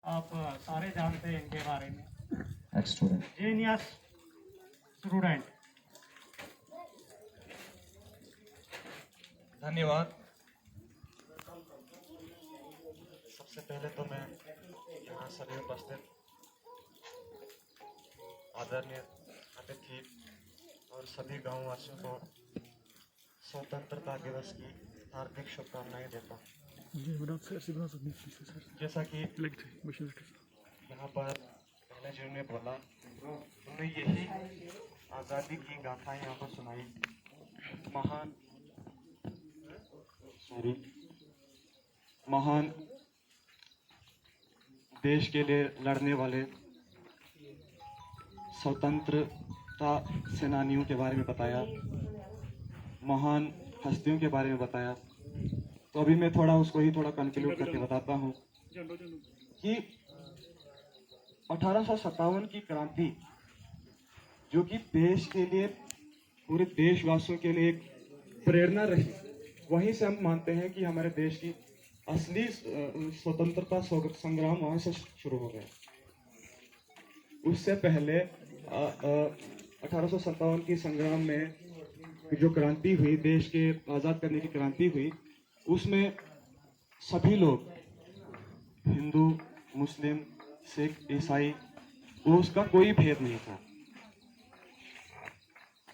आप सारे जानते हैं इनके बारे में। X student. Genius student. धन्यवाद। सबसे पहले तो मैं यहाँ सभी उपस्थित आदरणीय अतिथि और सभी गाँव वासियों को स्वतंत्रता दिवस की हार्दिक शुभकामनाएं देता हूँ। जैसा कि यहाँ पर पहले जिन्होंने बोला उन्होंने यही आज़ादी की गाथाएं यहाँ पर सुनाई। महान देश के लिए लड़ने वाले स्वतंत्रता सेनानियों के बारे में बताया, महान हस्तियों के बारे में बताया। तो अभी मैं थोड़ा उसको ही थोड़ा कंक्लूड करके बताता हूँ कि 1857 की क्रांति जो कि देश के लिए, पूरे देशवासियों के लिए एक प्रेरणा रही, वहीं से हम मानते हैं कि हमारे देश की असली स्वतंत्रता संग्राम वहां से शुरू हो गया। उससे पहले 1857 की संग्राम में जो क्रांति हुई, देश के आज़ाद करने की क्रांति हुई, उसमें सभी लोग, हिंदू, मुस्लिम, सिख, ईसाई, उसका कोई भेद नहीं था,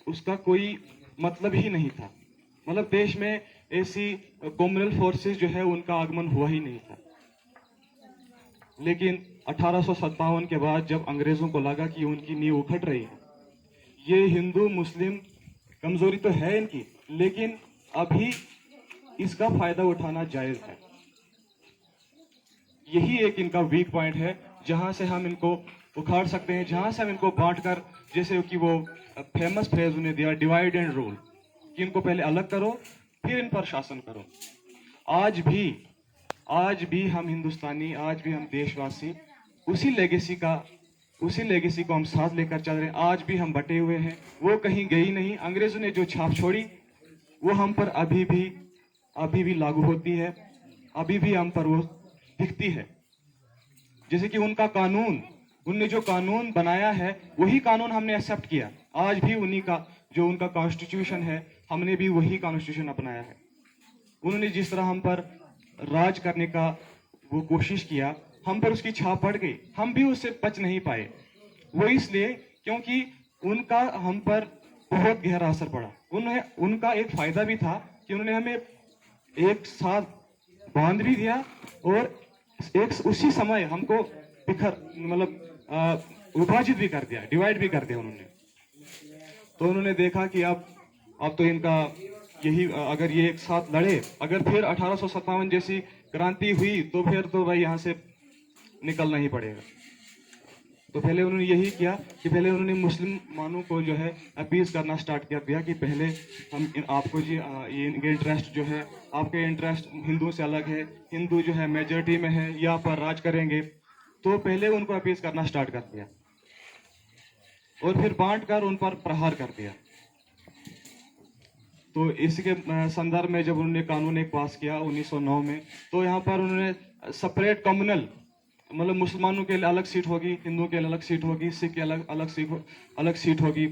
उसका कोई मतलब ही नहीं था। मतलब देश में ऐसी कॉमनवेल्थ फोर्सेस जो है उनका आगमन हुआ ही नहीं था। लेकिन 1857 के बाद जब अंग्रेजों को लगा कि उनकी नींव उखड़ रही है, ये हिंदू मुस्लिम कमजोरी तो है इनकी, लेकिन अभी इसका फायदा उठाना जायज है। यही एक इनका वीक पॉइंट है जहां से हम इनको उखाड़ सकते हैं, जहां से हम इनको बांटकर, जैसे कि वो फेमस फ्रेज उन्हें दिया, डिवाइड एंड रूल, कि इनको पहले अलग करो फिर इन पर शासन करो। आज भी हम हिंदुस्तानी, आज भी हम देशवासी उसी लेगेसी को हम साथ लेकर चल रहे हैं। आज भी हम बटे हुए हैं, वो कहीं गई नहीं। अंग्रेजों ने जो छाप छोड़ी वो हम पर अभी भी लागू होती है, अभी भी हम पर वो दिखती है। जैसे कि उनने जो कानून बनाया है वही कानून हमने एक्सेप्ट किया। आज भी उन्हीं का जो उनका कॉन्स्टिट्यूशन है, हमने भी वही कॉन्स्टिट्यूशन अपनाया है। उन्होंने जिस तरह हम पर राज करने का वो कोशिश किया, हम पर उसकी छाप पड़ गई, हम भी उससे बच नहीं पाए। वो इसलिए क्योंकि उनका हम पर बहुत गहरा असर पड़ा। उनका एक फायदा भी था कि उन्होंने हमें एक साथ बांध भी दिया और उसी समय हमको विभाजित भी कर दिया, डिवाइड भी कर दिया उन्होंने। तो उन्होंने देखा कि अब तो इनका यही, अगर ये एक साथ लड़े, अगर फिर 1857 जैसी क्रांति हुई तो फिर तो भाई यहाँ से निकलना ही पड़ेगा। तो पहले उन्होंने यही किया कि पहले उन्होंने मुसलमानों को जो है अपील करना स्टार्ट कर दिया कि पहले हम आपको जी ये इंटरेस्ट जो है, आपके इंटरेस्ट हिंदुओं से अलग है, हिंदू जो है मेजॉरिटी में है, यहाँ पर राज करेंगे। तो पहले उनको अपील करना स्टार्ट कर दिया और फिर बांट कर उन पर प्रहार कर दिया। तो इसके संदर्भ में जब उन्होंने कानून एक पास किया 1909 में, तो यहाँ पर उन्होंने सेपरेट कम्युनल, मतलब मुसलमानों के लिए अलग सीट होगी, हिंदुओं के लिए अलग सीट होगी, सिख के अलग सीट होगी।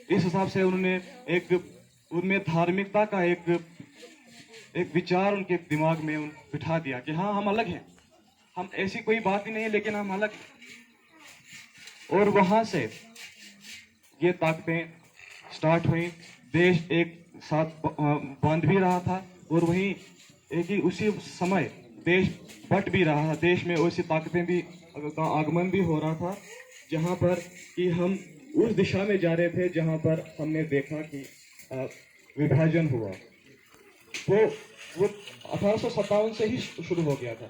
इस हिसाब से उन्होंने उनमें धार्मिकता का एक विचार उनके दिमाग में बिठा दिया कि हाँ, हम अलग हैं, हम ऐसी कोई बात ही नहीं है, लेकिन हम अलग हैं। और वहां से ये ताकतें स्टार्ट हुई, देश एक साथ बांध भी रहा था और वहीं एक ही उसी समय देश बट भी रहा था। देश में ऐसी ताकतें भी का आगमन भी हो रहा था जहां पर कि हम उस दिशा में जा रहे थे जहां पर हमने देखा कि विभाजन हुआ। वो 1857 से ही शुरू हो गया था।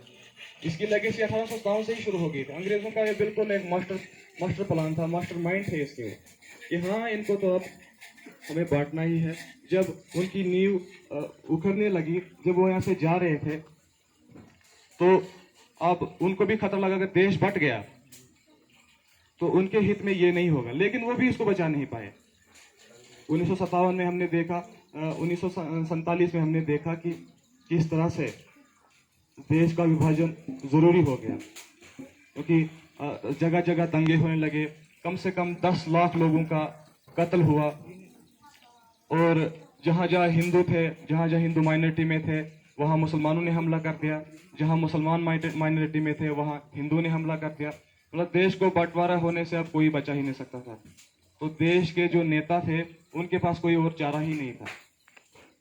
इसकी लेगेसी 1857 से ही शुरू हो गई थी। अंग्रेजों का ये बिल्कुल एक मास्टर प्लान था, मास्टर माइंड थे इसके कि हाँ, इनको तो अब हमें बांटना ही है। जब उनकी नींव उखड़ने लगी, जब वो यहाँ से जा रहे थे, तो अब उनको भी खतरा लगा कि देश बट गया तो उनके हित में ये नहीं होगा, लेकिन वो भी इसको बचा नहीं पाए। 1957 में हमने देखा, 1947 में हमने देखा कि किस तरह से देश का विभाजन जरूरी हो गया। क्योंकि जगह जगह दंगे होने लगे, कम से कम 10 लाख लोगों का कत्ल हुआ। और जहाँ जहाँ हिंदू थे, जहाँ जहाँ हिंदू माइनॉरिटी में थे, वहाँ मुसलमानों ने हमला कर दिया। जहाँ मुसलमान माइनॉरिटी में थे, वहाँ हिंदू ने हमला कर दिया। मतलब देश को बंटवारा होने से अब कोई बचा ही नहीं सकता था। तो देश के जो नेता थे, उनके पास कोई और चारा ही नहीं था।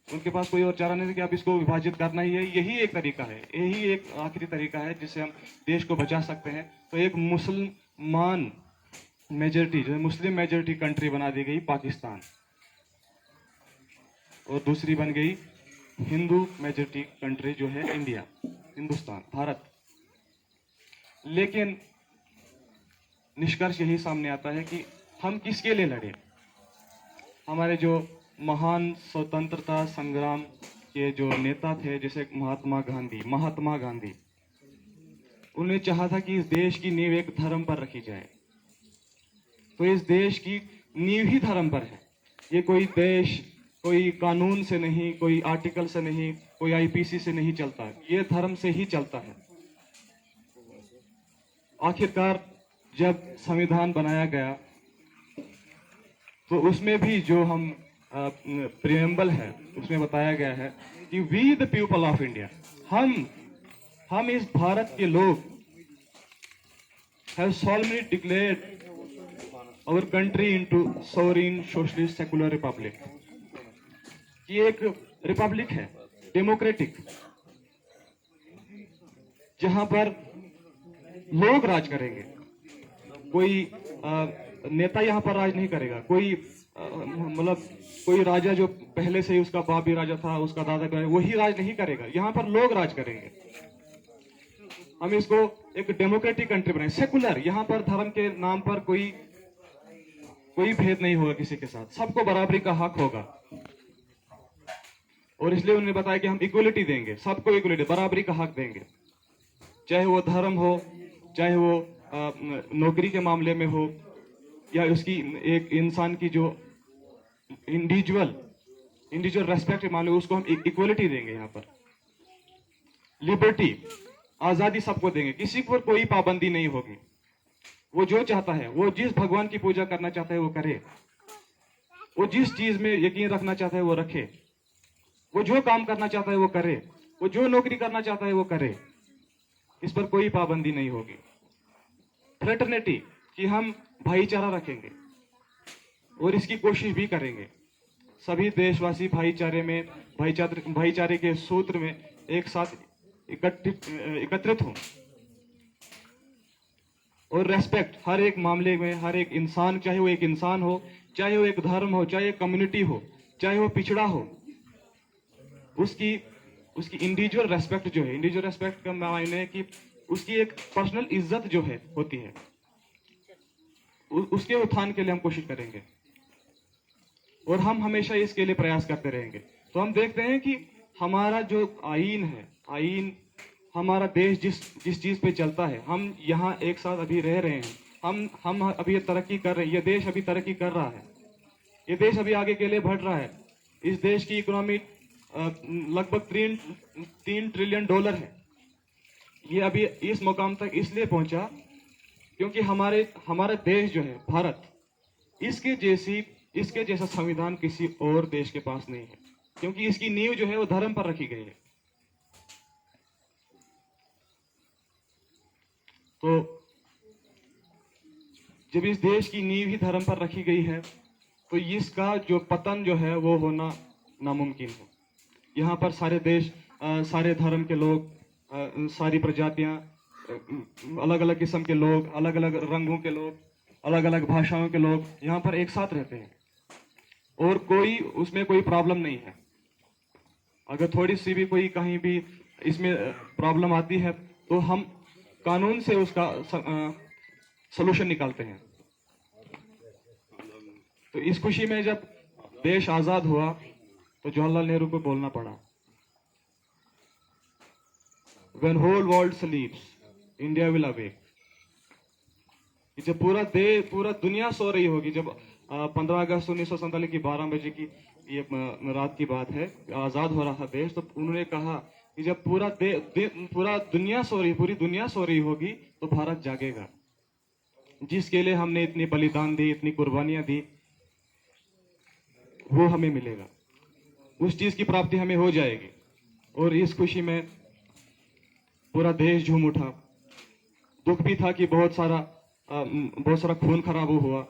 उनके पास कोई और चारा नहीं था कि अब इसको विभाजित करना ही है। यही एक तरीका है, यही एक आखिरी तरीका है जिससे हम देश को बचा सकते हैं। तो एक मुसलमान मेजॉरिटी जो है, मुस्लिम मेजॉरिटी कंट्री बना दी गई पाकिस्तान, और दूसरी बन गई हिंदू मेजॉरिटी कंट्री जो है इंडिया, हिंदुस्तान, भारत। लेकिन निष्कर्ष यही सामने आता है कि हम किसके लिए लड़े। हमारे जो महान स्वतंत्रता संग्राम के जो नेता थे, जैसे महात्मा गांधी, उन्होंने चाहा था कि इस देश की नींव एक धर्म पर रखी जाए। तो इस देश की नींव ही धर्म पर है। ये कोई देश कोई कानून से नहीं, कोई आर्टिकल से नहीं, कोई आईपीसी से नहीं चलता, ये धर्म से ही चलता है। आखिरकार जब संविधान बनाया गया तो उसमें भी जो हम प्रियम्बल है, उसमें बताया गया है कि we the people of India, हम इस भारत के लोग have solemnly declared our country into sovereign socialist secular republic। ये एक रिपब्लिक है, डेमोक्रेटिक, जहां पर लोग राज करेंगे। कोई नेता यहां पर राज नहीं करेगा। कोई मतलब कोई राजा जो पहले से ही उसका बाप भी राजा था, उसका दादा भी, वही राज नहीं करेगा। यहां पर लोग राज करेंगे। हम इसको एक डेमोक्रेटिक कंट्री बनाए, सेकुलर। यहां पर धर्म के नाम पर कोई भेद नहीं होगा किसी के साथ, सबको बराबरी का हक होगा। और इसलिए उन्होंने बताया कि हम इक्वलिटी देंगे, सबको इक्वलिटी, बराबरी का हक देंगे, चाहे वो धर्म हो, चाहे वो नौकरी के मामले में हो, या उसकी एक इंसान की जो इंडिविजुअल रेस्पेक्ट के मामले, उसको हम इक्वलिटी देंगे। यहाँ पर लिबर्टी, आजादी सबको देंगे, किसी पर कोई पाबंदी नहीं होगी। वो जो चाहता है, वो जिस भगवान की पूजा करना चाहता है वो करे, वो जिस चीज में यकीन रखना चाहता है वो रखे, वो जो काम करना चाहता है वो करे, वो जो नौकरी करना चाहता है वो करे, इस पर कोई पाबंदी नहीं होगी। फ्रेटर्निटी, कि हम भाईचारा रखेंगे और इसकी कोशिश भी करेंगे। सभी देशवासी भाईचारे के सूत्र में एक साथ एकत्रित हों। और रेस्पेक्ट, हर एक मामले में हर एक इंसान, चाहे वो एक इंसान हो, चाहे वो एक धर्म हो, चाहे एक कम्युनिटी हो, चाहे वो पिछड़ा हो, उसकी इंडिविजुअल रेस्पेक्ट जो है, इंडिविजुअल रेस्पेक्ट का मायने है कि उसकी एक पर्सनल इज्जत जो है होती है, उसके उत्थान के लिए हम कोशिश करेंगे और हम हमेशा इसके लिए प्रयास करते रहेंगे। तो हम देखते हैं कि हमारा जो आईन है, आईन हमारा देश जिस चीज पे चलता है, हम यहाँ एक साथ अभी रह रहे हैं, हम अभी तरक्की कर रहे हैं, ये देश अभी तरक्की कर रहा है, ये देश अभी आगे के लिए बढ़ रहा है। इस देश की इकोनॉमी लगभग $3 ट्रिलियन है। ये अभी इस मुकाम तक इसलिए पहुंचा क्योंकि हमारा देश जो है भारत, इसके जैसा संविधान किसी और देश के पास नहीं है, क्योंकि इसकी नींव जो है वो धर्म पर रखी गई है। तो जब इस देश की नींव ही धर्म पर रखी गई है तो इसका जो पतन जो है वो होना नामुमकिन है। यहाँ पर सारे देश, सारे धर्म के लोग, सारी प्रजातियां, अलग अलग किस्म के लोग, अलग अलग रंगों के लोग, अलग अलग भाषाओं के लोग यहाँ पर एक साथ रहते हैं और उसमें कोई प्रॉब्लम नहीं है। अगर थोड़ी सी भी कोई कहीं भी इसमें प्रॉब्लम आती है तो हम कानून से उसका सलूशन निकालते हैं। तो इस खुशी में जब देश आजाद हुआ तो जवाहरलाल नेहरू को बोलना पड़ा, When whole world sleeps, India will awake। जब पूरा दुनिया सो रही होगी, जब 15 अगस्त 1947 की 12 बजे की ये रात की बात है, आजाद हो रहा था देश, तो उन्होंने कहा कि जब पूरा दुनिया सो रही, पूरी दुनिया सो रही होगी तो भारत जागेगा। जिसके लिए हमने इतनी बलिदान दी, इतनी कुर्बानियां दी, वो हमें मिलेगा, उस चीज की प्राप्ति हमें हो जाएगी। और इस खुशी में पूरा देश झूम उठा। दुख भी था कि बहुत सारा खून खराब हुआ,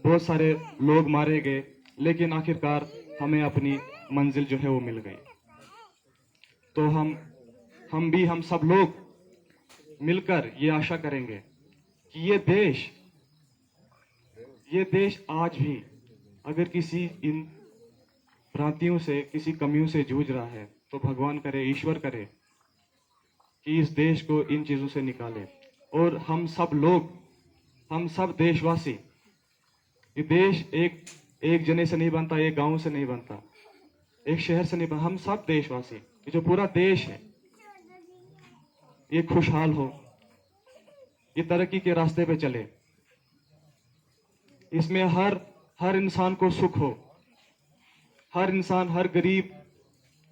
बहुत सारे लोग मारे गए, लेकिन आखिरकार हमें अपनी मंजिल जो है वो मिल गई। तो हम सब लोग मिलकर ये आशा करेंगे कि ये देश आज भी अगर किसी इन भ्रांतियों से, किसी कमियों से जूझ रहा है, तो भगवान करे, ईश्वर करे कि इस देश को इन चीजों से निकाले। और हम सब देशवासी, ये देश एक जने से नहीं बनता, एक गांव से नहीं बनता, एक शहर से नहीं बनता। हम सब देशवासी, ये जो पूरा देश है, ये खुशहाल हो, ये तरक्की के रास्ते पे चले, इसमें हर इंसान को सुख हो, हर इंसान, हर गरीब,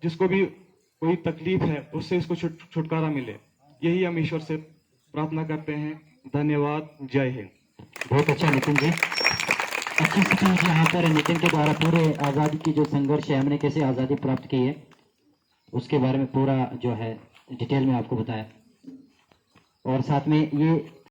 जिसको भी कोई तकलीफ है, उससे इसको छुटकारा मिले। यही हम ईश्वर से प्रार्थना करते हैं। धन्यवाद। जय हिंद। बहुत अच्छा नितिन जी, अच्छी स्पीच यहाँ पर नितिन के द्वारा पूरे आज़ादी की जो संघर्ष है, हमने कैसे आज़ादी प्राप्त की है, उसके बारे में पूरा जो है डिटेल में आपको बताया। और साथ में ये